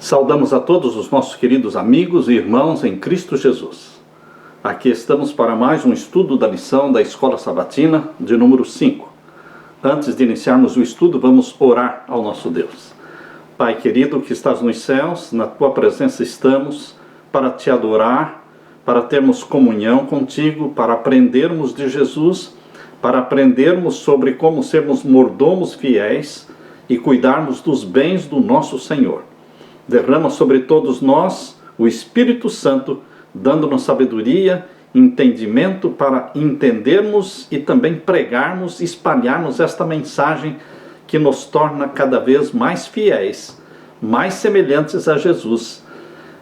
Saudamos a todos os nossos queridos amigos e irmãos em Cristo Jesus. Aqui estamos para mais um estudo da lição da Escola Sabatina de número 5. Antes de iniciarmos o estudo, vamos orar ao nosso Deus. Pai querido que estás nos céus, na tua presença estamos para te adorar, para termos comunhão contigo, para aprendermos de Jesus, para aprendermos sobre como sermos mordomos fiéis e cuidarmos dos bens do nosso Senhor. Derrama sobre todos nós o Espírito Santo, dando-nos sabedoria, entendimento para entendermos e também pregarmos e espalharmos esta mensagem que nos torna cada vez mais fiéis, mais semelhantes a Jesus.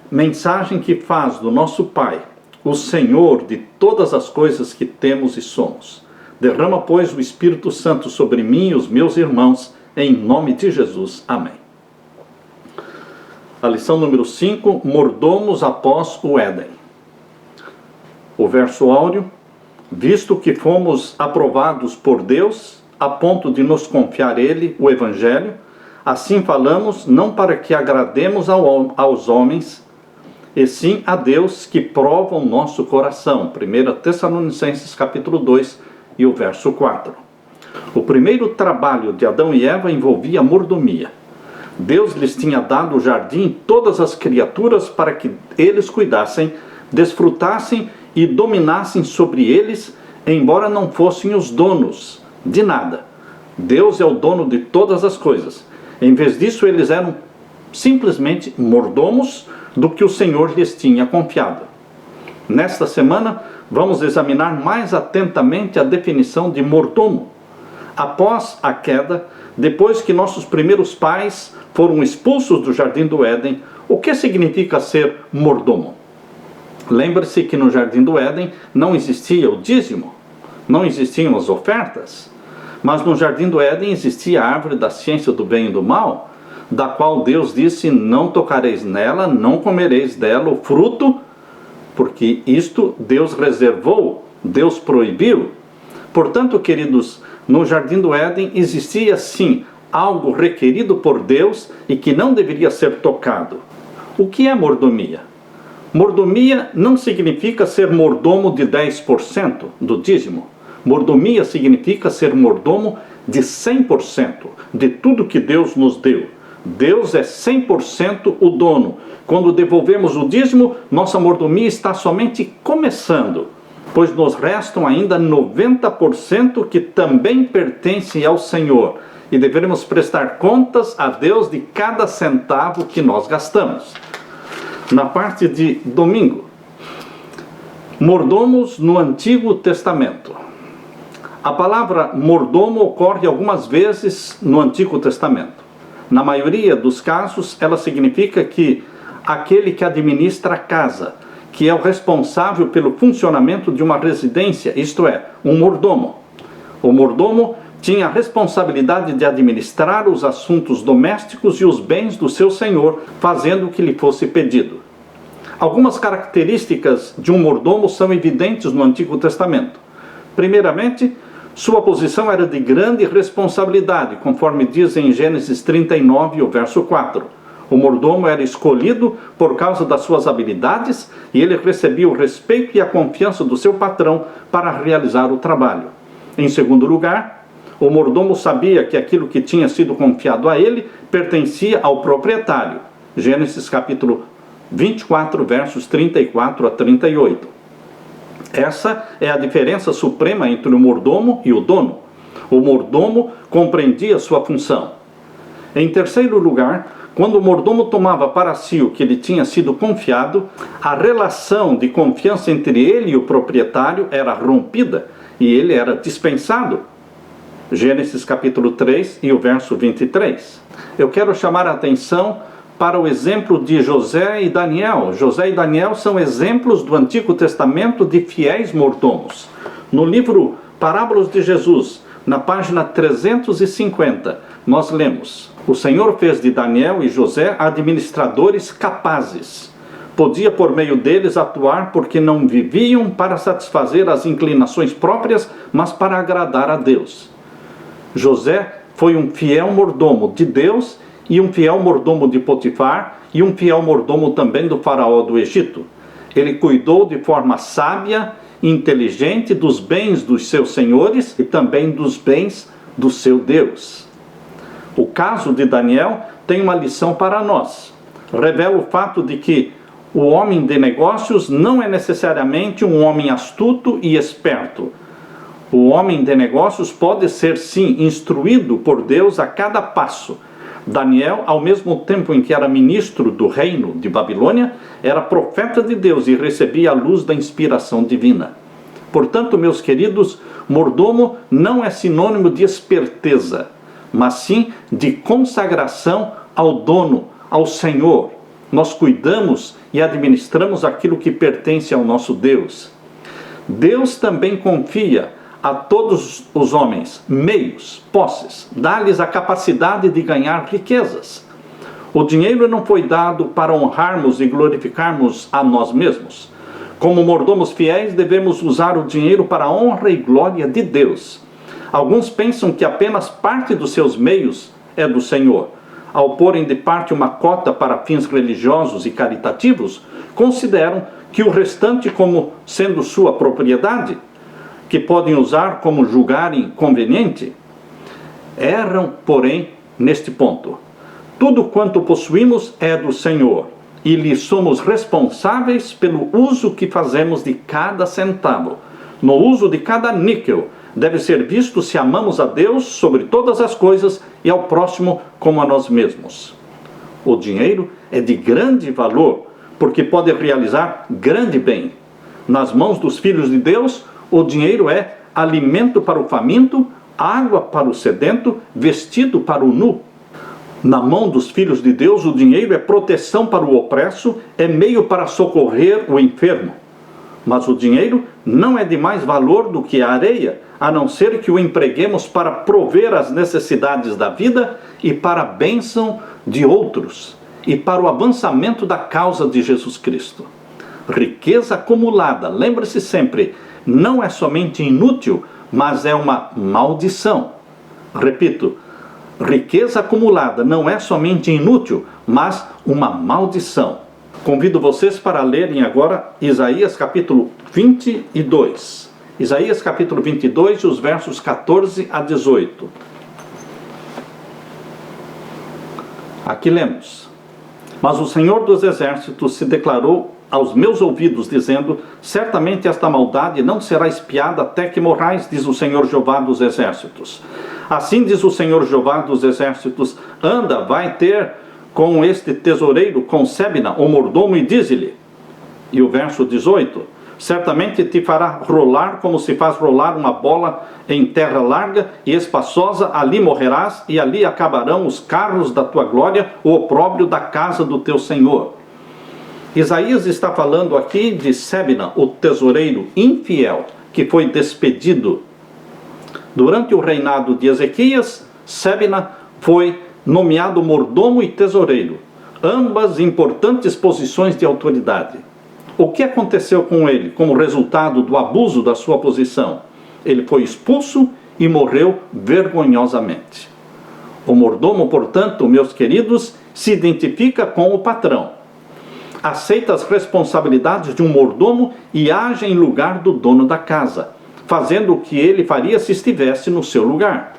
Mensagem que faz do nosso Pai o Senhor de todas as coisas que temos e somos. Derrama, pois, o Espírito Santo sobre mim e os meus irmãos, em nome de Jesus. Amém. A lição número 5, mordomos após o Éden. O verso áureo: visto que fomos aprovados por Deus, a ponto de nos confiar Ele, o Evangelho, assim falamos, não para que agrademos aos homens, e sim a Deus que prova o nosso coração. 1 Tessalonicenses capítulo 2 e o verso 4. O primeiro trabalho de Adão e Eva envolvia mordomia. Deus lhes tinha dado o jardim e todas as criaturas para que eles cuidassem, desfrutassem e dominassem sobre eles, embora não fossem os donos de nada. Deus é o dono de todas as coisas. Em vez disso, eles eram simplesmente mordomos do que o Senhor lhes tinha confiado. Nesta semana, vamos examinar mais atentamente a definição de mordomo. Após a queda, depois que nossos primeiros pais foram expulsos do Jardim do Éden, o que significa ser mordomo? Lembre-se que no Jardim do Éden não existia o dízimo, não existiam as ofertas, mas no Jardim do Éden existia a árvore da ciência do bem e do mal, da qual Deus disse: não tocareis nela, não comereis dela o fruto, porque isto Deus reservou, Deus proibiu. Portanto, queridos, no Jardim do Éden existia sim algo requerido por Deus e que não deveria ser tocado. O que é mordomia? Mordomia não significa ser mordomo de 10% do dízimo. Mordomia significa ser mordomo de 100% de tudo que Deus nos deu. Deus é 100% o dono. Quando devolvemos o dízimo, nossa mordomia está somente começando, pois nos restam ainda 90% que também pertencem ao Senhor, e devemos prestar contas a Deus de cada centavo que nós gastamos. Na parte de domingo, mordomos no Antigo Testamento. A palavra mordomo ocorre algumas vezes no Antigo Testamento. Na maioria dos casos, ela significa que aquele que administra a casa, que é o responsável pelo funcionamento de uma residência, isto é, um mordomo. O mordomo tinha a responsabilidade de administrar os assuntos domésticos e os bens do seu senhor, fazendo o que lhe fosse pedido. Algumas características de um mordomo são evidentes no Antigo Testamento. Primeiramente, sua posição era de grande responsabilidade, conforme diz em Gênesis 39, o verso 4. O mordomo era escolhido por causa das suas habilidades e ele recebia o respeito e a confiança do seu patrão para realizar o trabalho. Em segundo lugar, o mordomo sabia que aquilo que tinha sido confiado a ele pertencia ao proprietário. Gênesis capítulo 24, versos 34 a 38. Essa é a diferença suprema entre o mordomo e o dono. O mordomo compreendia sua função. Em terceiro lugar, quando o mordomo tomava para si o que lhe tinha sido confiado, a relação de confiança entre ele e o proprietário era rompida e ele era dispensado. Gênesis capítulo 3 e o verso 23. Eu quero chamar a atenção para o exemplo de José e Daniel. José e Daniel são exemplos do Antigo Testamento de fiéis mordomos. No livro Parábolas de Jesus, na página 350, nós lemos: o Senhor fez de Daniel e José administradores capazes. Podia por meio deles atuar porque não viviam para satisfazer as inclinações próprias, mas para agradar a Deus. José foi um fiel mordomo de Deus e um fiel mordomo de Potifar, e um fiel mordomo também do faraó do Egito. Ele cuidou de forma sábia e inteligente dos bens dos seus senhores e também dos bens do seu Deus. O caso de Daniel tem uma lição para nós. Revela o fato de que o homem de negócios não é necessariamente um homem astuto e esperto. O homem de negócios pode ser, sim, instruído por Deus a cada passo. Daniel, ao mesmo tempo em que era ministro do reino de Babilônia, era profeta de Deus e recebia a luz da inspiração divina. Portanto, meus queridos, mordomo não é sinônimo de esperteza, mas sim de consagração ao dono, ao Senhor. Nós cuidamos e administramos aquilo que pertence ao nosso Deus. Deus também confia a todos os homens meios, posses, dá-lhes a capacidade de ganhar riquezas. O dinheiro não foi dado para honrarmos e glorificarmos a nós mesmos. Como mordomos fiéis, devemos usar o dinheiro para a honra e glória de Deus. Alguns pensam que apenas parte dos seus meios é do Senhor. Ao porem de parte uma cota para fins religiosos e caritativos, consideram que o restante como sendo sua propriedade, que podem usar como julgarem conveniente. Erram, porém, neste ponto. Tudo quanto possuímos é do Senhor, e lhe somos responsáveis pelo uso que fazemos de cada centavo. No uso de cada níquel, deve ser visto se amamos a Deus sobre todas as coisas e ao próximo como a nós mesmos. O dinheiro é de grande valor, porque pode realizar grande bem. Nas mãos dos filhos de Deus, o dinheiro é alimento para o faminto, água para o sedento, vestido para o nu. Na mão dos filhos de Deus, o dinheiro é proteção para o opresso, é meio para socorrer o enfermo. Mas o dinheiro não é de mais valor do que a areia, a não ser que o empreguemos para prover as necessidades da vida e para a bênção de outros, e para o avançamento da causa de Jesus Cristo. Riqueza acumulada, lembre-se sempre, não é somente inútil, mas é uma maldição. Repito, riqueza acumulada não é somente inútil, mas uma maldição. Convido vocês para lerem agora Isaías capítulo 22. Isaías capítulo 22, os versos 14 a 18. Aqui lemos: Mas o Senhor dos Exércitos se declarou aos meus ouvidos, dizendo: certamente esta maldade não será expiada até que morrais, diz o Senhor Jeová dos Exércitos. Assim diz o Senhor Jeová dos Exércitos: anda, vai ter com este tesoureiro, com Sebna, o mordomo, e dize-lhe. E o verso 18: certamente te fará rolar como se faz rolar uma bola em terra larga e espaçosa, ali morrerás, e ali acabarão os carros da tua glória, o opróbrio da casa do teu Senhor. Isaías está falando aqui de Sebna, o tesoureiro infiel, que foi despedido. Durante o reinado de Ezequias, Sebna foi nomeado mordomo e tesoureiro, ambas importantes posições de autoridade. O que aconteceu com ele como resultado do abuso da sua posição? Ele foi expulso e morreu vergonhosamente. O mordomo, portanto, meus queridos, se identifica com o patrão. Aceita as responsabilidades de um mordomo e age em lugar do dono da casa, fazendo o que ele faria se estivesse no seu lugar.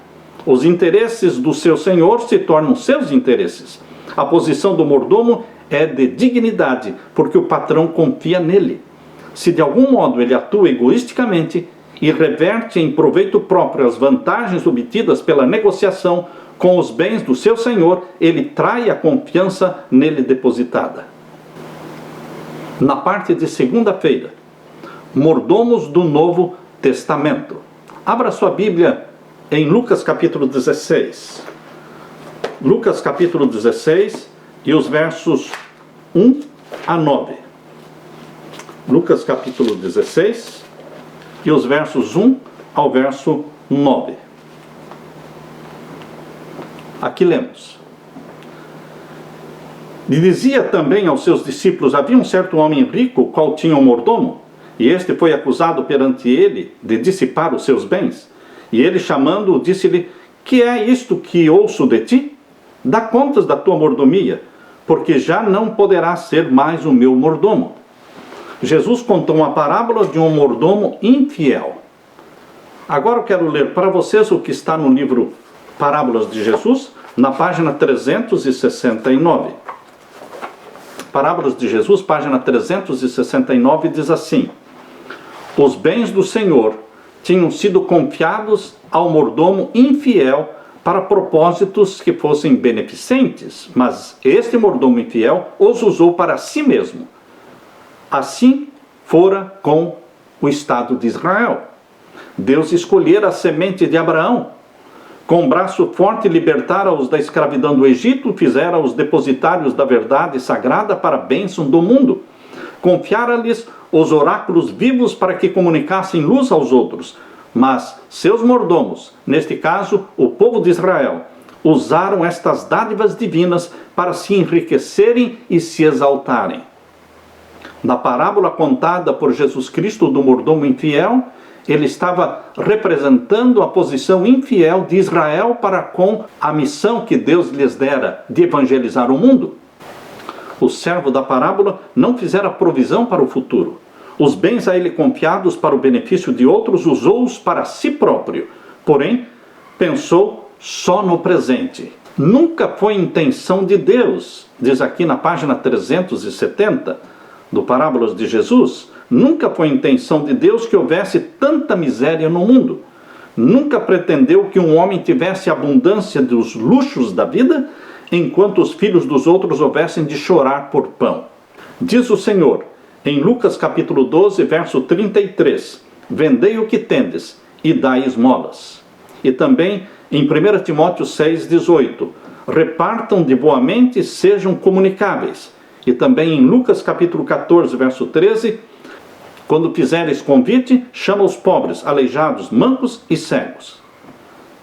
Os interesses do seu senhor se tornam seus interesses. A posição do mordomo é de dignidade, porque o patrão confia nele. Se de algum modo ele atua egoisticamente e reverte em proveito próprio as vantagens obtidas pela negociação com os bens do seu senhor, ele trai a confiança nele depositada. Na parte de segunda-feira, mordomos do Novo Testamento. Abra sua Bíblia em Lucas capítulo 16. Lucas capítulo 16 e os versos 1 a 9. Lucas capítulo 16 e os versos 1 ao verso 9. Aqui lemos. E dizia também aos seus discípulos: havia um certo homem rico, qual tinha um mordomo, e este foi acusado perante ele de dissipar os seus bens. E ele, chamando-o, disse-lhe: que é isto que ouço de ti? dá contas da tua mordomia, porque já não poderás ser mais o meu mordomo. Jesus contou uma parábola de um mordomo infiel. Agora eu quero ler para vocês o que está no livro Parábolas de Jesus, na página 369. Parábolas de Jesus, página 369, diz assim: os bens do Senhor tinham sido confiados ao mordomo infiel para propósitos que fossem beneficentes, mas este mordomo infiel os usou para si mesmo. Assim fora com o Estado de Israel. Deus escolhera a semente de Abraão. Com braço forte libertara-os da escravidão do Egito, fizera-os depositários da verdade sagrada para a bênção do mundo. Confiara-lhes os oráculos vivos para que comunicassem luz aos outros. Mas seus mordomos, neste caso o povo de Israel, usaram estas dádivas divinas para se enriquecerem e se exaltarem. Na parábola contada por Jesus Cristo do mordomo infiel, ele estava representando a posição infiel de Israel para com a missão que Deus lhes dera de evangelizar o mundo. O servo da parábola não fizera provisão para o futuro. Os bens a ele confiados para o benefício de outros usou-os para si próprio, porém pensou só no presente. Nunca foi intenção de Deus, diz aqui na página 370 do Parábolas de Jesus, nunca foi intenção de Deus que houvesse tanta miséria no mundo. Nunca pretendeu que um homem tivesse abundância dos luxos da vida, enquanto os filhos dos outros houvessem de chorar por pão. Diz o Senhor, em Lucas capítulo 12, verso 33, vendei o que tendes e dai esmolas. E também em 1 Timóteo 6, 18, repartam de boamente e sejam comunicáveis. E também em Lucas capítulo 14, verso 13, quando fizeres convite, chama os pobres, aleijados, mancos e cegos.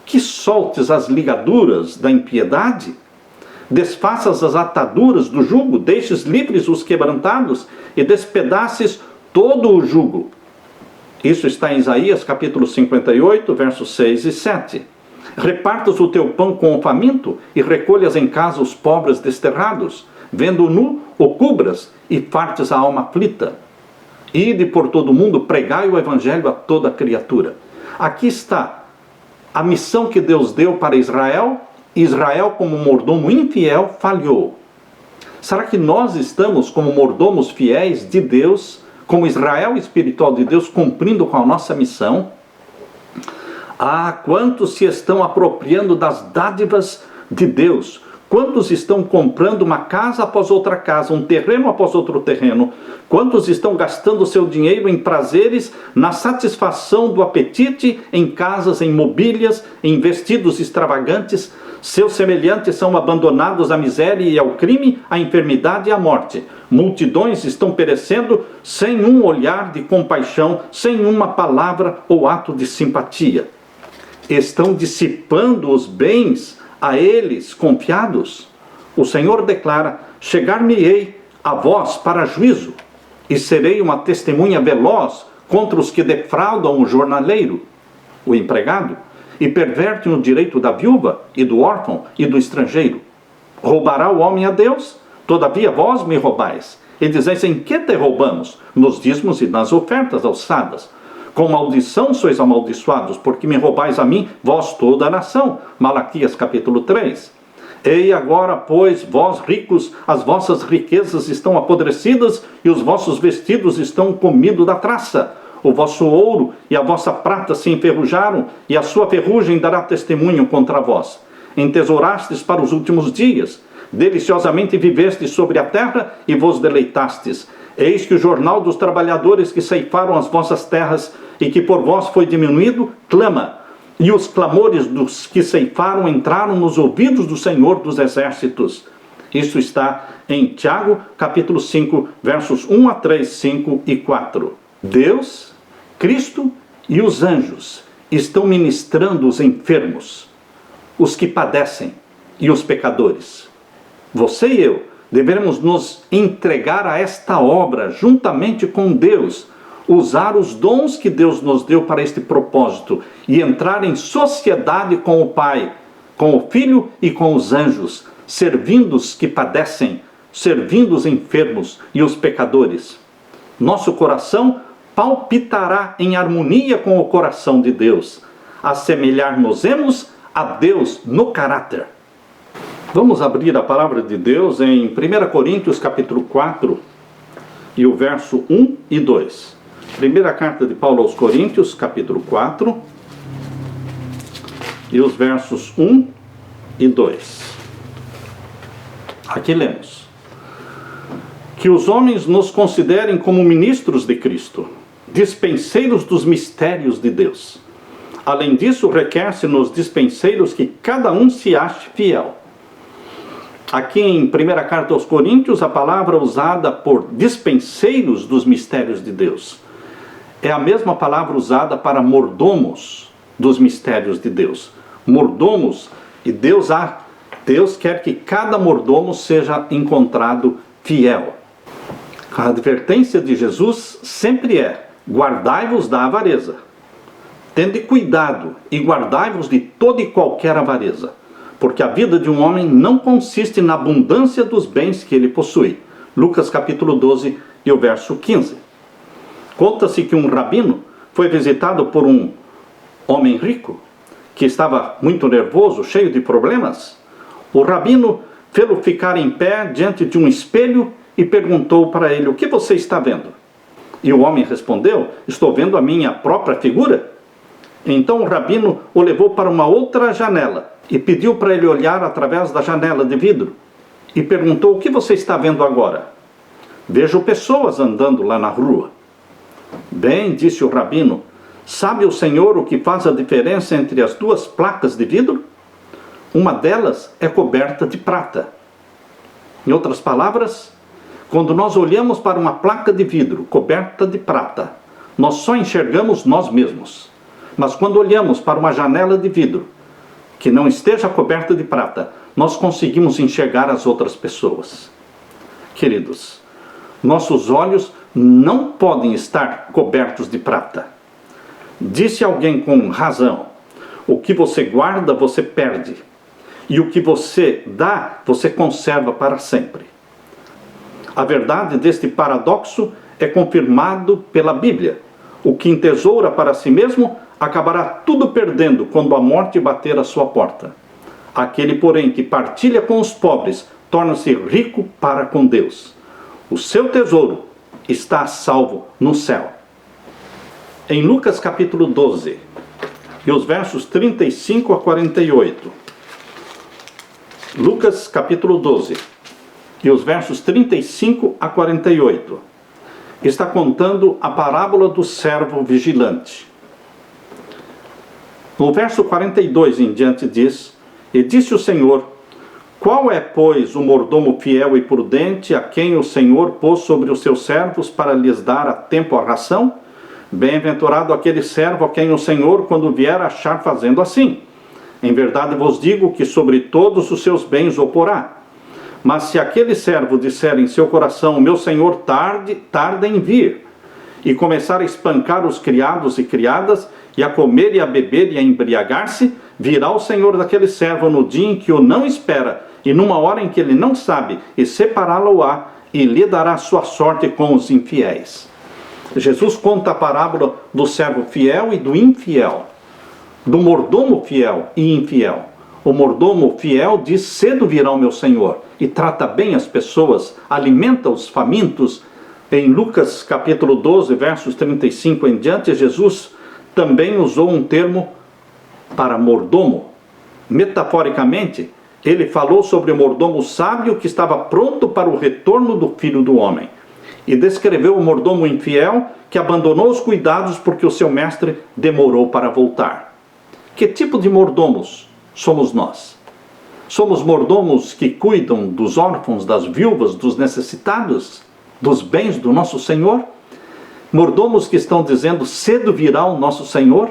Que soltes as ligaduras da impiedade, desfaças as ataduras do jugo, deixes livres os quebrantados e despedaces todo o jugo. Isso está em Isaías capítulo 58, versos 6 e 7. Repartas o teu pão com o faminto e recolhas em casa os pobres desterrados. Vendo nu, o cubras e fartes a alma aflita. Ide por todo o mundo, pregai o evangelho a toda criatura. Aqui está a missão que Deus deu para Israel. Israel, como mordomo infiel, falhou. Será que nós estamos como mordomos fiéis de Deus, como Israel espiritual de Deus, cumprindo com a nossa missão? Ah, quantos se estão apropriando das dádivas de Deus? Quantos estão comprando uma casa após outra casa, um terreno após outro terreno? Quantos estão gastando seu dinheiro em prazeres, na satisfação do apetite, em casas, em mobílias, em vestidos extravagantes? Seus semelhantes são abandonados à miséria e ao crime, à enfermidade e à morte. Multidões estão perecendo sem um olhar de compaixão, sem uma palavra ou ato de simpatia. Estão dissipando os bens a eles confiados. O Senhor declara: chegar-me-ei a vós para juízo, e serei uma testemunha veloz contra os que defraudam o jornaleiro, o empregado, e pervertem o direito da viúva, e do órfão, e do estrangeiro. Roubará o homem a Deus? Todavia vós me roubais. E dizeis: em que te roubamos? Nos dízimos e nas ofertas alçadas. Com maldição sois amaldiçoados, porque me roubais a mim, vós toda a nação. Malaquias capítulo 3. Ei agora, pois, vós ricos, as vossas riquezas estão apodrecidas, e os vossos vestidos estão comidos da traça. O vosso ouro e a vossa prata se enferrujaram, e a sua ferrugem dará testemunho contra vós. Entesourastes para os últimos dias, deliciosamente vivestes sobre a terra, e vos deleitastes. Eis que o jornal dos trabalhadores que ceifaram as vossas terras e que por vós foi diminuído, clama. E os clamores dos que ceifaram entraram nos ouvidos do Senhor dos Exércitos. Isso está em Tiago, capítulo 5, versos 1 a 3, 5 e 4. Deus, Cristo e os anjos estão ministrando os enfermos, os que padecem e os pecadores. Você e eu devemos nos entregar a esta obra juntamente com Deus, usar os dons que Deus nos deu para este propósito e entrar em sociedade com o Pai, com o Filho e com os anjos, servindo os que padecem, servindo os enfermos e os pecadores. Nosso coração palpitará em harmonia com o coração de Deus. Assemelhar-nos-emos a Deus no caráter. Vamos abrir a palavra de Deus em 1 Coríntios capítulo 4 e o verso 1 e 2. Primeira carta de Paulo aos Coríntios, capítulo 4 e os versos 1 e 2. Aqui lemos: que os homens nos considerem como ministros de Cristo, dispenseiros dos mistérios de Deus. Além disso, requer-se nos dispenseiros que cada um se ache fiel. Aqui em 1 carta aos Coríntios, a palavra usada por dispenseiros dos mistérios de Deus é a mesma palavra usada para mordomos dos mistérios de Deus. Mordomos, e Deus quer que cada mordomo seja encontrado fiel. A advertência de Jesus sempre é: guardai-vos da avareza. Tende cuidado e guardai-vos de toda e qualquer avareza, porque a vida de um homem não consiste na abundância dos bens que ele possui. Lucas capítulo 12 e o verso 15. Conta-se que um rabino foi visitado por um homem rico, que estava muito nervoso, cheio de problemas. O rabino fê-lo ficar em pé diante de um espelho e perguntou para ele: o que você está vendo? E o homem respondeu: estou vendo a minha própria figura. Então o rabino o levou para uma outra janela e pediu para ele olhar através da janela de vidro. E perguntou: o que você está vendo agora? Vejo pessoas andando lá na rua. Bem, disse o rabino, sabe o senhor o que faz a diferença entre as duas placas de vidro? Uma delas é coberta de prata. Em outras palavras, quando nós olhamos para uma placa de vidro coberta de prata, nós só enxergamos nós mesmos. Mas quando olhamos para uma janela de vidro que não esteja coberta de prata, nós conseguimos enxergar as outras pessoas. Queridos, nossos olhos não podem estar cobertos de prata. Disse alguém com razão: o que você guarda, você perde. E o que você dá, você conserva para sempre. A verdade deste paradoxo é confirmado pela Bíblia. O que entesoura para si mesmo acabará tudo perdendo quando a morte bater à sua porta. Aquele, porém, que partilha com os pobres torna-se rico para com Deus. O seu tesouro está a salvo no céu. Em Lucas capítulo 12, e os versos 35 a 48. Lucas capítulo 12, e os versos 35 a 48. Está contando a parábola do servo vigilante. No verso 42 em diante diz: e disse o Senhor: qual é, pois, o mordomo fiel e prudente a quem o Senhor pôs sobre os seus servos para lhes dar a tempo a ração? Bem-aventurado aquele servo a quem o Senhor, quando vier, achar fazendo assim. Em verdade vos digo que sobre todos os seus bens o porá. Mas se aquele servo disser em seu coração: meu Senhor tarda em vir, e começar a espancar os criados e criadas, e a comer e a beber e a embriagar-se, virá o Senhor daquele servo no dia em que o não espera, e numa hora em que ele não sabe, e separá-lo-á, e lhe dará sua sorte com os infiéis. Jesus conta a parábola do servo fiel e do infiel, do mordomo fiel e infiel. O mordomo fiel diz: cedo virá o meu Senhor, e trata bem as pessoas, alimenta os famintos. Em Lucas capítulo 12, versos 35 em diante, Jesus também usou um termo para mordomo. Metaforicamente, ele falou sobre o mordomo sábio que estava pronto para o retorno do Filho do Homem. E descreveu o mordomo infiel que abandonou os cuidados porque o seu mestre demorou para voltar. Que tipo de mordomos somos nós? Somos mordomos que cuidam dos órfãos, das viúvas, dos necessitados, dos bens do nosso Senhor? Mordomos que estão dizendo: cedo virá o nosso Senhor?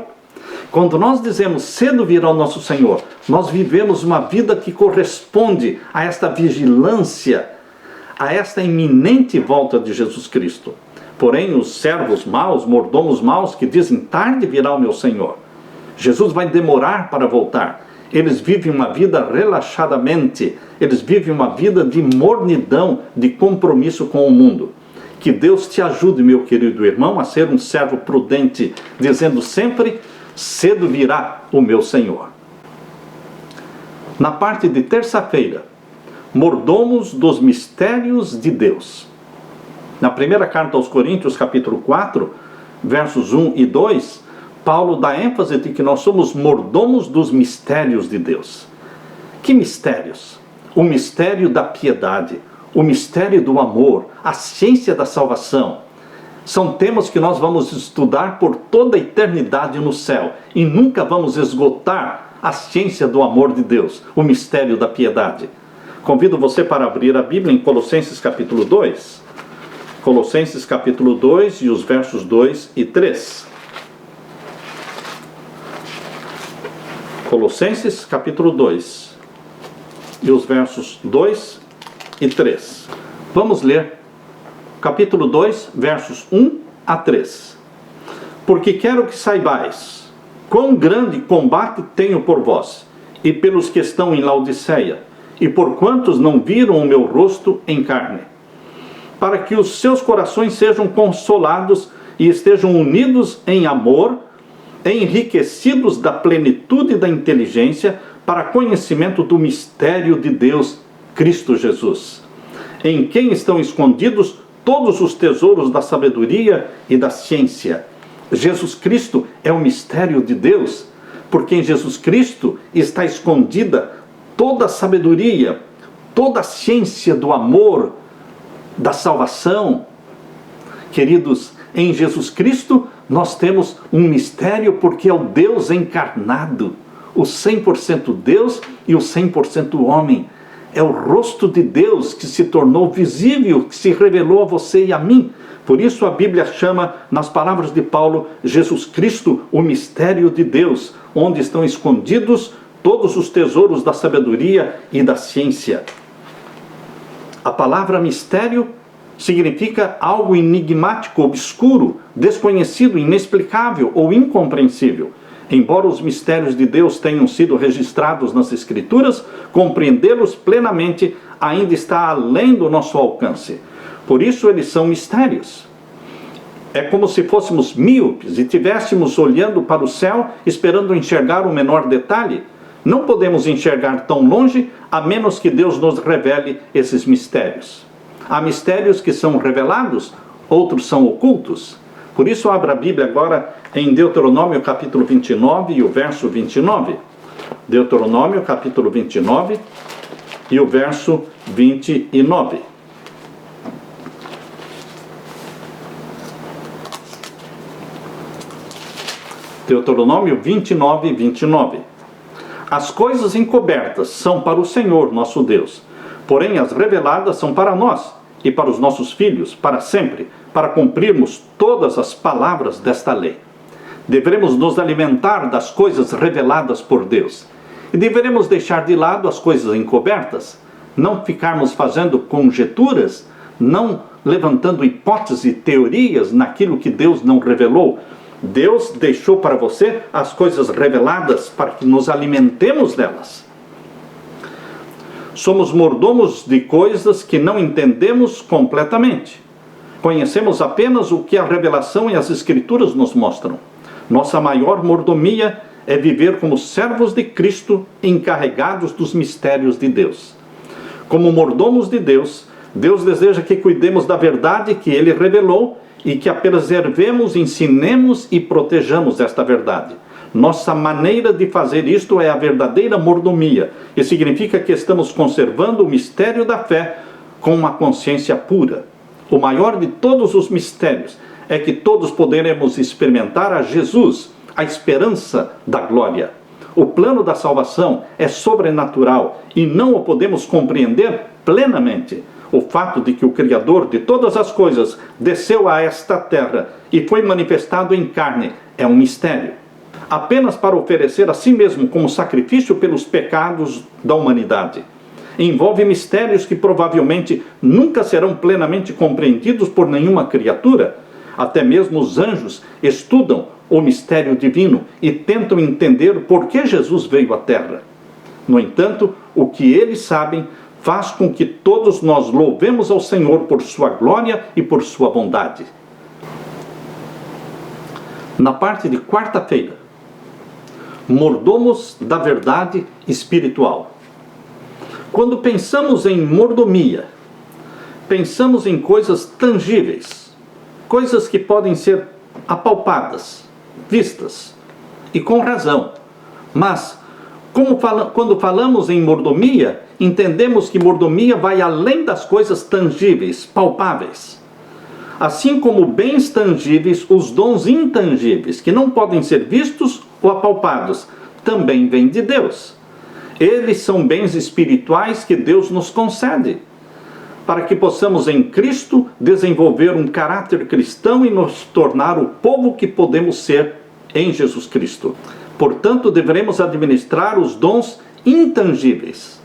Quando nós dizemos cedo virá o nosso Senhor, nós vivemos uma vida que corresponde a esta vigilância, a esta iminente volta de Jesus Cristo. Porém, os servos maus, mordomos maus, que dizem: tarde virá o meu Senhor, Jesus vai demorar para voltar, eles vivem uma vida relaxadamente, eles vivem uma vida de mornidão, de compromisso com o mundo. Que Deus te ajude, meu querido irmão, a ser um servo prudente, dizendo sempre: cedo virá o meu Senhor. Na parte de terça-feira, mordomos dos mistérios de Deus. Na primeira carta aos Coríntios, capítulo 4, versos 1 e 2, Paulo dá ênfase de que nós somos mordomos dos mistérios de Deus. Que mistérios? O mistério da piedade, o mistério do amor, a ciência da salvação. São temas que nós vamos estudar por toda a eternidade no céu e nunca vamos esgotar a ciência do amor de Deus, o mistério da piedade. Convido você para abrir a Bíblia em Colossenses capítulo 2. Colossenses capítulo 2 e os versos 2 e 3. Colossenses capítulo 2 e os versos 2 e 3. Vamos ler capítulo 2, versos 1 a 3. Porque quero que saibais quão grande combate tenho por vós, e pelos que estão em Laodiceia, e por quantos não viram o meu rosto em carne, para que os seus corações sejam consolados e estejam unidos em amor, enriquecidos da plenitude da inteligência, para conhecimento do mistério de Deus, Cristo Jesus, em quem estão escondidos todos os tesouros da sabedoria e da ciência. Jesus Cristo é o mistério de Deus, porque em Jesus Cristo está escondida toda a sabedoria, toda a ciência do amor, da salvação. Queridos, em Jesus Cristo nós temos um mistério, porque é o Deus encarnado, o 100% Deus e o 100% homem. É o rosto de Deus que se tornou visível, que se revelou a você e a mim. Por isso a Bíblia chama, nas palavras de Paulo, Jesus Cristo o mistério de Deus, onde estão escondidos todos os tesouros da sabedoria e da ciência. A palavra mistério significa algo enigmático, obscuro, desconhecido, inexplicável ou incompreensível. Embora os mistérios de Deus tenham sido registrados nas Escrituras, compreendê-los plenamente ainda está além do nosso alcance. Por isso eles são mistérios. É como se fôssemos míopes e estivéssemos olhando para o céu, esperando enxergar o menor detalhe. Não podemos enxergar tão longe, a menos que Deus nos revele esses mistérios. Há mistérios que são revelados, outros são ocultos. Por isso abra a Bíblia agora em Deuteronômio capítulo 29 e o verso 29. Deuteronômio capítulo 29 e o verso 29. Deuteronômio 29, 29. As coisas encobertas são para o Senhor nosso Deus, porém as reveladas são para nós e para os nossos filhos, para sempre, para cumprirmos todas as palavras desta lei. Deveremos nos alimentar das coisas reveladas por Deus, e deveremos deixar de lado as coisas encobertas, não ficarmos fazendo conjecturas, não levantando hipóteses e teorias naquilo que Deus não revelou. Deus deixou para você as coisas reveladas para que nos alimentemos delas. Somos mordomos de coisas que não entendemos completamente. Conhecemos apenas o que a revelação e as Escrituras nos mostram. Nossa maior mordomia é viver como servos de Cristo, encarregados dos mistérios de Deus. Como mordomos de Deus, Deus deseja que cuidemos da verdade que Ele revelou e que a preservemos, ensinemos e protejamos esta verdade. Nossa maneira de fazer isto é a verdadeira mordomia, e significa que estamos conservando o mistério da fé com uma consciência pura. O maior de todos os mistérios é que todos poderemos experimentar a Jesus, a esperança da glória. O plano da salvação é sobrenatural e não o podemos compreender plenamente. O fato de que o Criador de todas as coisas desceu a esta terra e foi manifestado em carne é um mistério. Apenas para oferecer a si mesmo como sacrifício pelos pecados da humanidade. Envolve mistérios que provavelmente nunca serão plenamente compreendidos por nenhuma criatura. Até mesmo os anjos estudam o mistério divino e tentam entender por que Jesus veio à terra. No entanto, o que eles sabem faz com que todos nós louvemos ao Senhor por sua glória e por sua bondade. Na parte de quarta-feira, mordomos da verdade espiritual. Quando pensamos em mordomia, pensamos em coisas tangíveis, coisas que podem ser apalpadas, vistas, e com razão. Mas, quando falamos em mordomia, entendemos que mordomia vai além das coisas tangíveis, palpáveis. Assim como bens tangíveis, os dons intangíveis, que não podem ser vistos ou apalpados, também vêm de Deus. Eles são bens espirituais que Deus nos concede, para que possamos em Cristo desenvolver um caráter cristão e nos tornar o povo que podemos ser em Jesus Cristo. Portanto, deveremos administrar os dons intangíveis,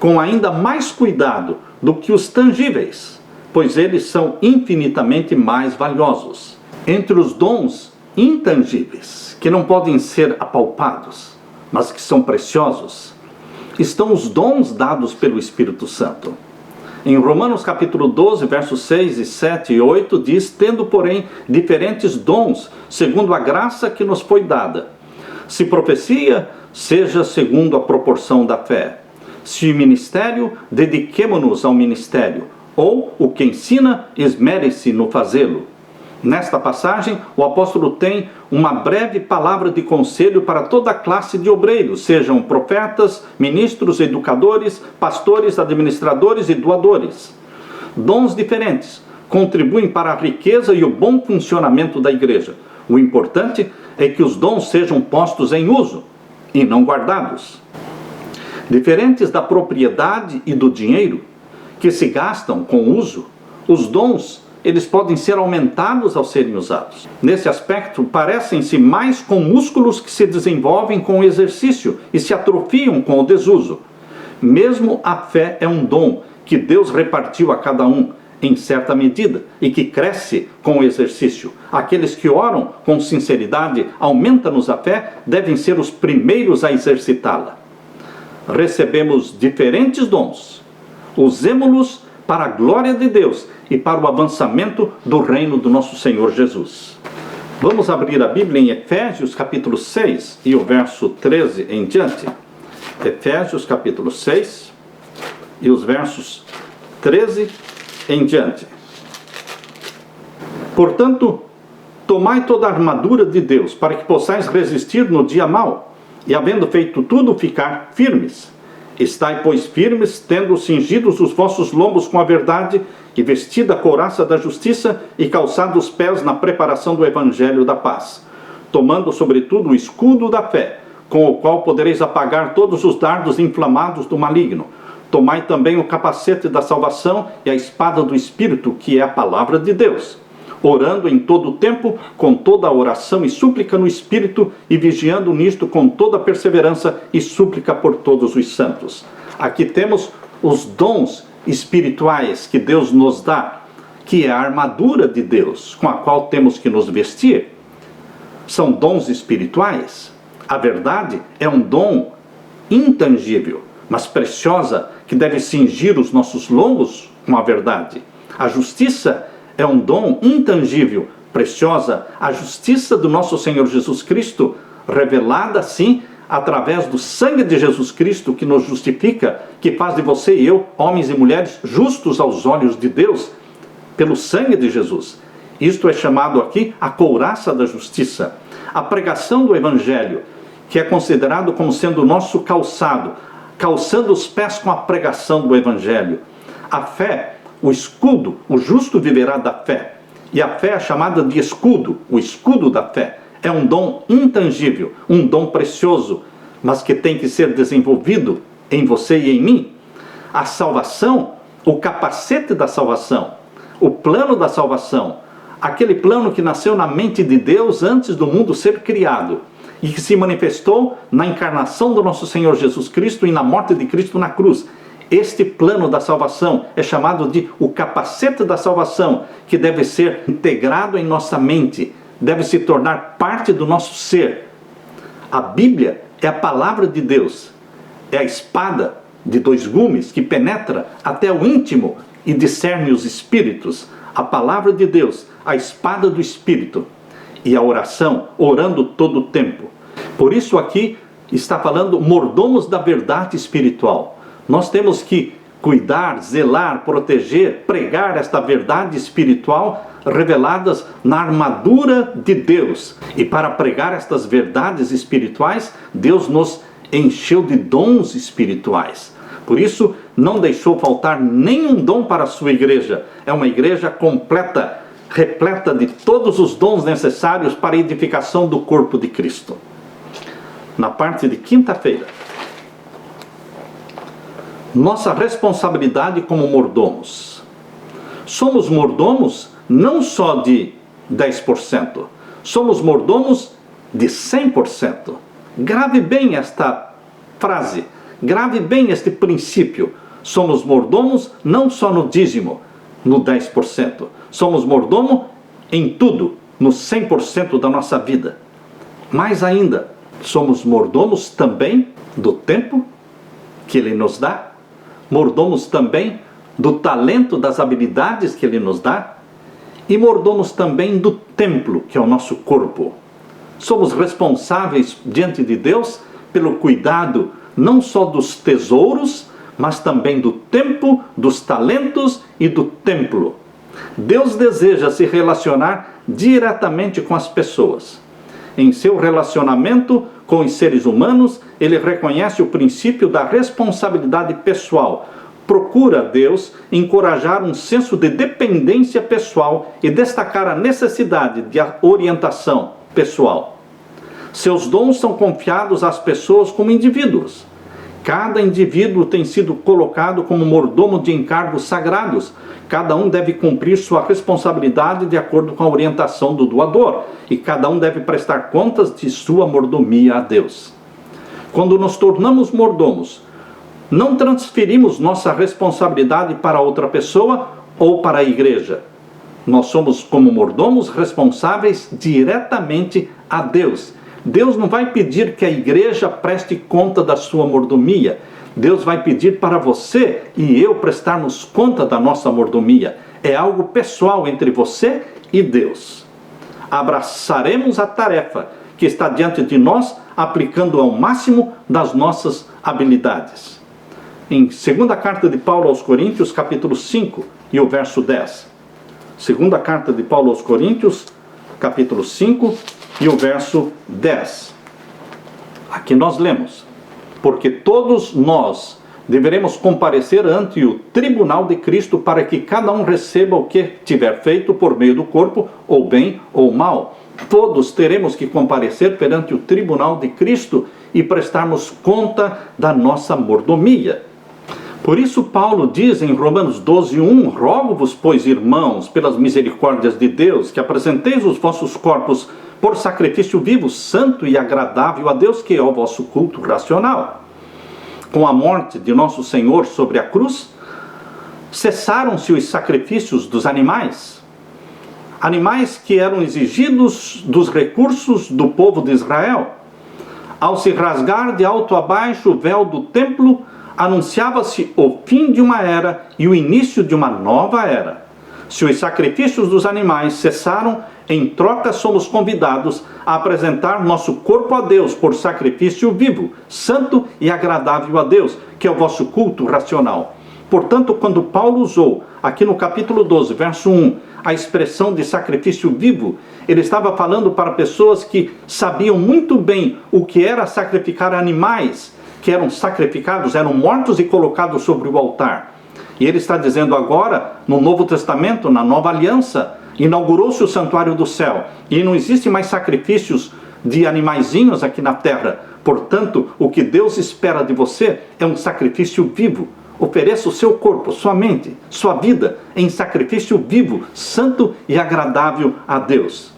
com ainda mais cuidado do que os tangíveis, pois eles são infinitamente mais valiosos. Entre os dons intangíveis, que não podem ser apalpados, mas que são preciosos, estão os dons dados pelo Espírito Santo. Em Romanos capítulo 12, versos 6, 7 e 8, diz: tendo, porém, diferentes dons, segundo a graça que nos foi dada. Se profecia, seja segundo a proporção da fé. Se ministério, dediquemo-nos ao ministério. Ou o que ensina, esmere-se no fazê-lo. Nesta passagem, o apóstolo tem uma breve palavra de conselho para toda a classe de obreiros, sejam profetas, ministros, educadores, pastores, administradores e doadores. Dons diferentes contribuem para a riqueza e o bom funcionamento da igreja. O importante é que os dons sejam postos em uso e não guardados. Diferentes da propriedade e do dinheiro, que se gastam com uso, os dons eles podem ser aumentados ao serem usados. Nesse aspecto, parecem-se mais com músculos que se desenvolvem com o exercício e se atrofiam com o desuso. Mesmo a fé é um dom que Deus repartiu a cada um em certa medida e que cresce com o exercício. Aqueles que oram com sinceridade, aumenta-nos a fé, devem ser os primeiros a exercitá-la. Recebemos diferentes dons, usemo-los para a glória de Deus e para o avançamento do reino do nosso Senhor Jesus. Vamos abrir a Bíblia em Efésios capítulo 6 e o verso 13 em diante. Efésios capítulo 6 e os versos 13 em diante. Portanto, tomai toda a armadura de Deus, para que possais resistir no dia mau, e havendo feito tudo, ficar firmes. Estai, pois, firmes, tendo cingidos os vossos lombos com a verdade, e vestida a couraça da justiça, e calçados os pés na preparação do evangelho da paz, tomando sobretudo o escudo da fé, com o qual podereis apagar todos os dardos inflamados do maligno. Tomai também o capacete da salvação e a espada do Espírito, que é a palavra de Deus, orando em todo o tempo, com toda a oração e súplica no Espírito, e vigiando nisto com toda a perseverança e súplica por todos os santos. Aqui temos os dons espirituais que Deus nos dá, que é a armadura de Deus, com a qual temos que nos vestir. São dons espirituais. A verdade é um dom intangível, mas preciosa, que deve cingir os nossos lombos com a verdade. A justiça é um dom intangível, preciosa, a justiça do nosso Senhor Jesus Cristo, revelada assim através do sangue de Jesus Cristo, que nos justifica, que faz de você e eu, homens e mulheres, justos aos olhos de Deus, pelo sangue de Jesus. Isto é chamado aqui a couraça da justiça. A pregação do Evangelho, que é considerado como sendo o nosso calçado, calçando os pés com a pregação do Evangelho. A fé, o escudo, o justo viverá da fé. E a fé é chamada de escudo, o escudo da fé. É um dom intangível, um dom precioso, mas que tem que ser desenvolvido em você e em mim. A salvação, o capacete da salvação, o plano da salvação, aquele plano que nasceu na mente de Deus antes do mundo ser criado e que se manifestou na encarnação do nosso Senhor Jesus Cristo e na morte de Cristo na cruz. Este plano da salvação é chamado de o capacete da salvação, que deve ser integrado em nossa mente, deve se tornar parte do nosso ser. A Bíblia é a palavra de Deus, é a espada de dois gumes que penetra até o íntimo e discerne os espíritos. A palavra de Deus, a espada do Espírito, e a oração, orando todo o tempo. Por isso aqui está falando mordomos da verdade espiritual. Nós temos que cuidar, zelar, proteger, pregar esta verdade espiritual reveladas na armadura de Deus. E para pregar estas verdades espirituais, Deus nos encheu de dons espirituais. Por isso, não deixou faltar nenhum dom para a sua igreja. É uma igreja completa, repleta de todos os dons necessários para a edificação do corpo de Cristo. Na parte de quinta-feira, nossa responsabilidade como mordomos. Somos mordomos não só de 10%, somos mordomos de 100%. Grave bem esta frase, grave bem este princípio. Somos mordomos não só no dízimo, no 10%. Somos mordomo em tudo, no 100% da nossa vida. Mais ainda, somos mordomos também do tempo que Ele nos dá, mordomos também do talento, das habilidades que Ele nos dá, e mordomos também do templo, que é o nosso corpo. Somos responsáveis diante de Deus pelo cuidado não só dos tesouros, mas também do tempo, dos talentos e do templo. Deus deseja se relacionar diretamente com as pessoas. Em seu relacionamento com os seres humanos, Ele reconhece o princípio da responsabilidade pessoal. Procura Deus encorajar um senso de dependência pessoal e destacar a necessidade de orientação pessoal. Seus dons são confiados às pessoas como indivíduos. Cada indivíduo tem sido colocado como mordomo de encargos sagrados. Cada um deve cumprir sua responsabilidade de acordo com a orientação do doador. E cada um deve prestar contas de sua mordomia a Deus. Quando nos tornamos mordomos, não transferimos nossa responsabilidade para outra pessoa ou para a igreja. Nós somos, como mordomos, responsáveis diretamente a Deus. Deus não vai pedir que a igreja preste conta da sua mordomia. Deus vai pedir para você e eu prestarmos conta da nossa mordomia. É algo pessoal entre você e Deus. Abraçaremos a tarefa que está diante de nós, aplicando ao máximo das nossas habilidades. Em segunda carta de Paulo aos Coríntios, capítulo 5 e o verso 10. Segunda carta de Paulo aos Coríntios, capítulo 5 e o verso 10. Aqui nós lemos: porque todos nós deveremos comparecer ante o tribunal de Cristo para que cada um receba o que tiver feito por meio do corpo, ou bem ou mal. Todos teremos que comparecer perante o tribunal de Cristo e prestarmos conta da nossa mordomia. Por isso Paulo diz em Romanos 12:1, rogo-vos, pois, irmãos, pelas misericórdias de Deus, que apresenteis os vossos corpos por sacrifício vivo, santo e agradável a Deus, que é o vosso culto racional. Com a morte de nosso Senhor sobre a cruz, cessaram-se os sacrifícios dos animais. Animais que eram exigidos dos recursos do povo de Israel. Ao se rasgar de alto a baixo o véu do templo, anunciava-se o fim de uma era e o início de uma nova era. Se os sacrifícios dos animais cessaram, em troca somos convidados a apresentar nosso corpo a Deus por sacrifício vivo, santo e agradável a Deus, que é o vosso culto racional. Portanto, quando Paulo usou, aqui no capítulo 12, verso 1, a expressão de sacrifício vivo, ele estava falando para pessoas que sabiam muito bem o que era sacrificar animais, que eram sacrificados, eram mortos e colocados sobre o altar. E ele está dizendo agora, no Novo Testamento, na Nova Aliança, inaugurou-se o santuário do céu, e não existe mais sacrifícios de animaizinhos aqui na terra. Portanto, o que Deus espera de você é um sacrifício vivo. Ofereça o seu corpo, sua mente, sua vida em sacrifício vivo, santo e agradável a Deus.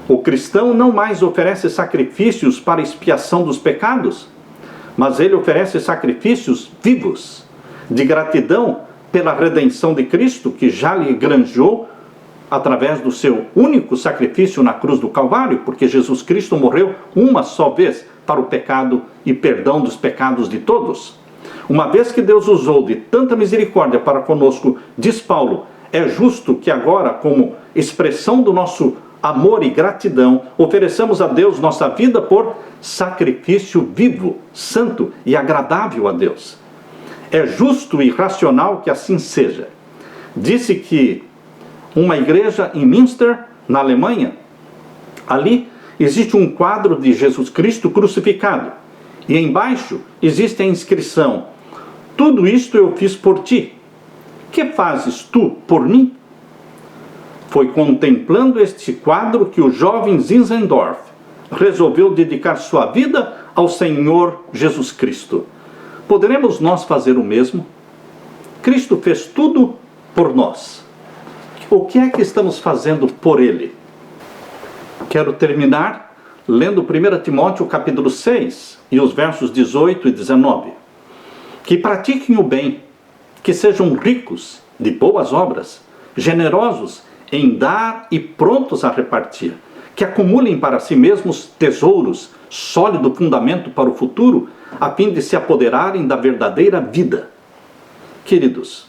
O cristão não mais oferece sacrifícios para expiação dos pecados, mas ele oferece sacrifícios vivos, de gratidão pela redenção de Cristo, que já lhe granjeou através do seu único sacrifício na cruz do Calvário, porque Jesus Cristo morreu uma só vez para o pecado e perdão dos pecados de todos? Uma vez que Deus usou de tanta misericórdia para conosco, diz Paulo, é justo que agora, como expressão do nosso amor e gratidão, ofereçamos a Deus nossa vida por sacrifício vivo, santo e agradável a Deus. É justo e racional que assim seja. Disse que uma igreja em Münster, na Alemanha, ali existe um quadro de Jesus Cristo crucificado. E embaixo existe a inscrição: tudo isto eu fiz por ti. Que fazes tu por mim? Foi contemplando este quadro que o jovem Zinzendorf resolveu dedicar sua vida ao Senhor Jesus Cristo. Poderemos nós fazer o mesmo? Cristo fez tudo por nós. O que é que estamos fazendo por Ele? Quero terminar lendo 1 Timóteo capítulo 6 e os versos 18 e 19. Que pratiquem o bem, que sejam ricos de boas obras, generosos em dar e prontos a repartir, que acumulem para si mesmos tesouros, sólido fundamento para o futuro, a fim de se apoderarem da verdadeira vida. Queridos,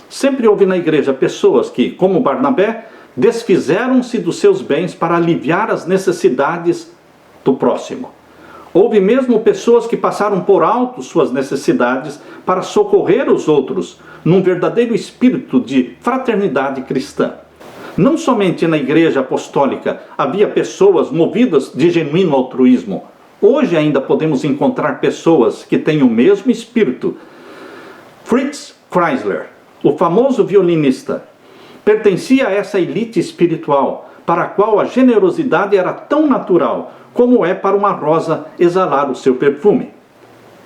sempre houve na igreja pessoas que, como Barnabé, desfizeram-se dos seus bens para aliviar as necessidades do próximo. Houve mesmo pessoas que passaram por alto suas necessidades para socorrer os outros, num verdadeiro espírito de fraternidade cristã. Não somente na igreja apostólica havia pessoas movidas de genuíno altruísmo. Hoje ainda podemos encontrar pessoas que têm o mesmo espírito. Fritz Kreisler, o famoso violinista, pertencia a essa elite espiritual, para a qual a generosidade era tão natural como é para uma rosa exalar o seu perfume.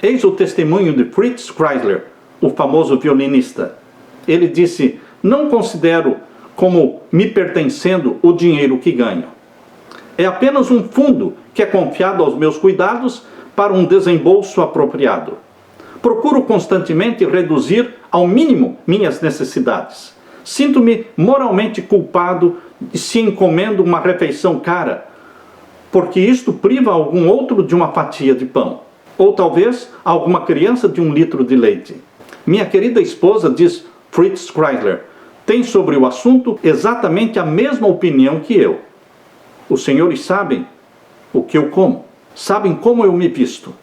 Eis o testemunho de Fritz Kreisler, o famoso violinista. Ele disse: não considero como me pertencendo o dinheiro que ganho. É apenas um fundo que é confiado aos meus cuidados para um desembolso apropriado. Procuro constantemente reduzir ao mínimo minhas necessidades. Sinto-me moralmente culpado se encomendo uma refeição cara, porque isto priva algum outro de uma fatia de pão, ou talvez alguma criança de 1 litro de leite. Minha querida esposa, diz Fritz Kreisler, tem sobre o assunto exatamente a mesma opinião que eu. Os senhores sabem o que eu como, sabem como eu me visto.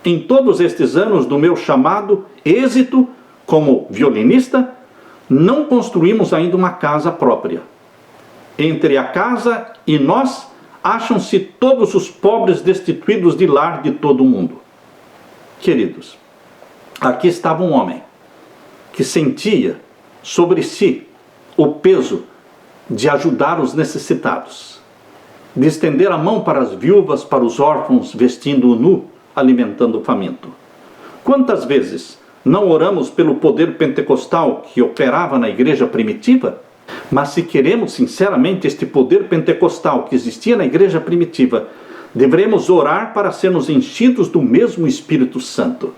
Em todos estes anos do meu chamado êxito como violinista, não construímos ainda uma casa própria. Entre a casa e nós, acham-se todos os pobres destituídos de lar de todo o mundo. Queridos, aqui estava um homem que sentia sobre si o peso de ajudar os necessitados, de estender a mão para as viúvas, para os órfãos, vestindo-o nu, alimentando o faminto. Quantas vezes não oramos pelo poder pentecostal que operava na igreja primitiva? Mas se queremos sinceramente este poder pentecostal que existia na igreja primitiva, devemos orar para sermos enchidos do mesmo Espírito Santo.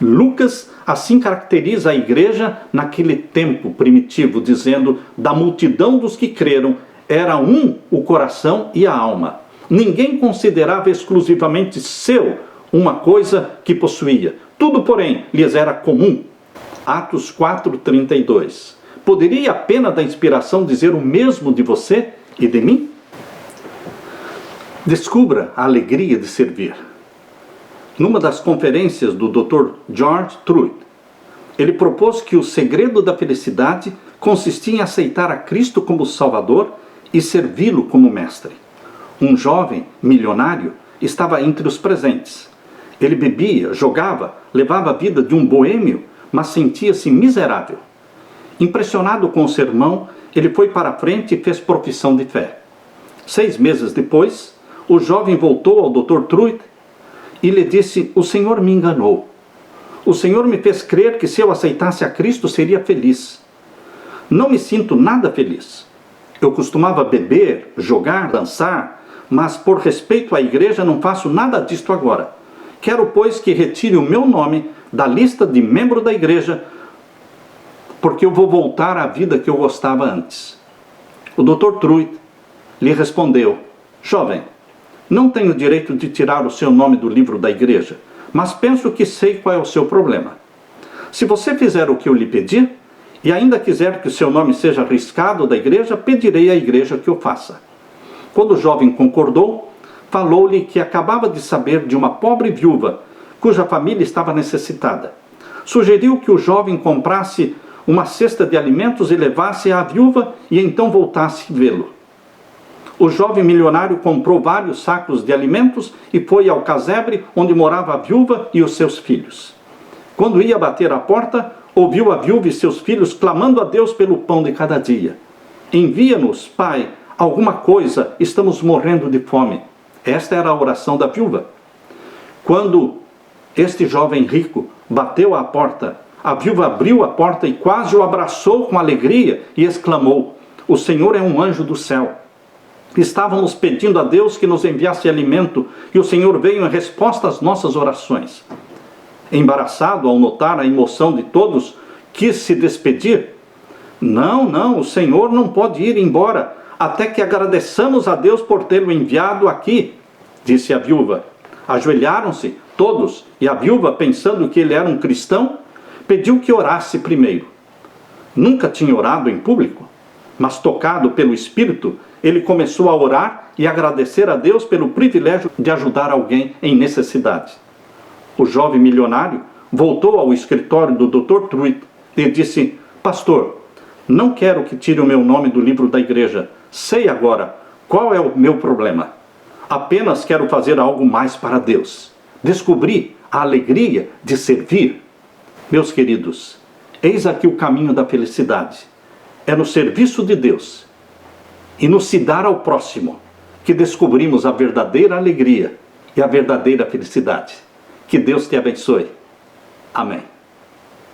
Lucas assim caracteriza a igreja naquele tempo primitivo, dizendo: da multidão dos que creram, era um o coração e a alma. Ninguém considerava exclusivamente seu uma coisa que possuía. Tudo, porém, lhes era comum. Atos 4:32. Poderia a pena da inspiração dizer o mesmo de você e de mim? Descubra a alegria de servir. Numa das conferências do Dr. George Truett, ele propôs que o segredo da felicidade consistia em aceitar a Cristo como Salvador e servi-lo como mestre. Um jovem milionário estava entre os presentes. Ele bebia, jogava, levava a vida de um boêmio, mas sentia-se miserável. Impressionado com o sermão, ele foi para a frente e fez profissão de fé. 6 meses depois, o jovem voltou ao Dr. Truett e lhe disse: o Senhor me enganou. O Senhor me fez crer que se eu aceitasse a Cristo seria feliz. Não me sinto nada feliz. Eu costumava beber, jogar, dançar, mas por respeito à igreja não faço nada disto agora. Quero, pois, que retire o meu nome da lista de membro da igreja, porque eu vou voltar à vida que eu gostava antes. O Dr. Truett lhe respondeu: jovem, não tenho direito de tirar o seu nome do livro da igreja, mas penso que sei qual é o seu problema. Se você fizer o que eu lhe pedir, e ainda quiser que o seu nome seja riscado da igreja, pedirei à igreja que o faça. Quando o jovem concordou, falou-lhe que acabava de saber de uma pobre viúva, cuja família estava necessitada. Sugeriu que o jovem comprasse uma cesta de alimentos e levasse à viúva e então voltasse vê-lo. O jovem milionário comprou vários sacos de alimentos e foi ao casebre onde morava a viúva e os seus filhos. Quando ia bater à porta, ouviu a viúva e seus filhos clamando a Deus pelo pão de cada dia. Envia-nos, Pai, alguma coisa, estamos morrendo de fome. Esta era a oração da viúva. Quando este jovem rico bateu à porta, a viúva abriu a porta e quase o abraçou com alegria e exclamou: o Senhor é um anjo do céu. Estávamos pedindo a Deus que nos enviasse alimento e o Senhor veio em resposta às nossas orações. Embaraçado ao notar a emoção de todos, quis se despedir. Não, o Senhor não pode ir embora, até que agradeçamos a Deus por tê-lo enviado aqui, disse a viúva. Ajoelharam-se todos, e a viúva, pensando que ele era um cristão, pediu que orasse primeiro. Nunca tinha orado em público, mas tocado pelo Espírito, ele começou a orar e agradecer a Deus pelo privilégio de ajudar alguém em necessidade. O jovem milionário voltou ao escritório do Dr. Truitt e disse: pastor, não quero que tire o meu nome do livro da igreja. Sei agora qual é o meu problema. Apenas quero fazer algo mais para Deus. Descobri a alegria de servir. Meus queridos, eis aqui o caminho da felicidade. É no serviço de Deus e no se dar ao próximo que descobrimos a verdadeira alegria e a verdadeira felicidade. Que Deus te abençoe. Amém.